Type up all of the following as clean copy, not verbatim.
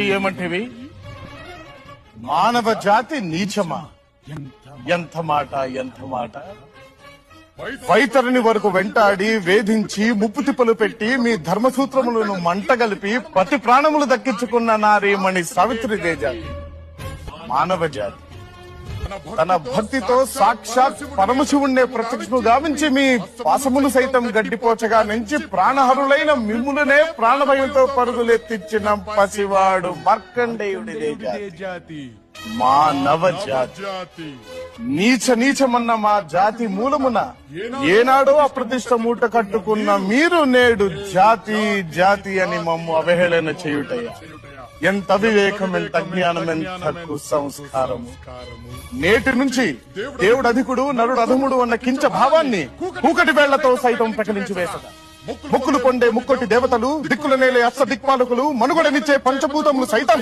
ఏమంటివి మానవ జాతి నీచమా? ఎంత మాట వైతరిని వరకు వెంటాడి వేధించి ముప్పు తిప్పలు పెట్టి మీ ధర్మసూత్రములను మంటగలిపి పతి ప్రాణములు దక్కించుకున్న నారీమణి సావిత్రి జాతి మానవ జాతి తన భక్తితో సాక్షాత్ పరమశివుణ్ణే ప్రత్యక్షము గావించి మీ పాసములు సైతం గడ్డిపోచగా నుంచి ప్రాణహరులైన మిమ్ములనే ప్రాణభయంతో పరుగులెత్తించిన పసివాడు మార్కండేయుడిదే జాతి మానవ జాతి. నీచమన్న మా జాతి మూలమున ఏనాడో అప్రతిష్ట మూట కట్టుకున్న మీరు నేడు జాతి అని మమ్ము అవహేళన చేయుటయ్యా. ఎంత వివేకం, ఎంత జ్ఞానం, ఎంత సంస్కారము. నేటి నుంచి దేవుడు అధికుడు నరుడు అధముడు అన్న కించ భావాన్ని కూకటి వేళ్లతో సైతం ప్రకటించి వేసద. ముక్కులు పొందే ముక్కొట్టి దేవతలు, దిక్కుల నేలే అష్ట దిక్పాలకులు, మనుగడనిచ్చే పంచభూతములు సైతం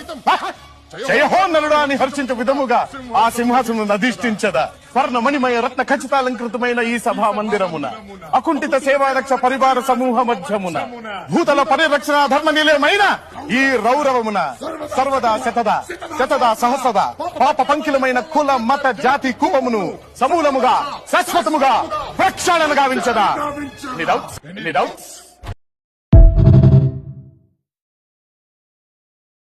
జయహో నలుడా అని హర్షించే విధముగా ఆ సింహాసనం అధిష్ఠించదా. స్వర్ణమణిమయ రత్న ఖచ్చితాలంకృతమైన ఈ సభా మందిరమున అకుంఠిత సేవారక్ష పరివార సమూహ మధ్యమున భూతల పరిరక్షణ ధర్మ నిలయమైన ఈ రౌరవమున సర్వదా శతదా సహస్రదా పాప పంకిలమైన కుల మత జాతి కూపమును సమూలముగా శాశ్వతముగా ప్రక్షాళన గావించదా. ఎన్ని డౌట్స్?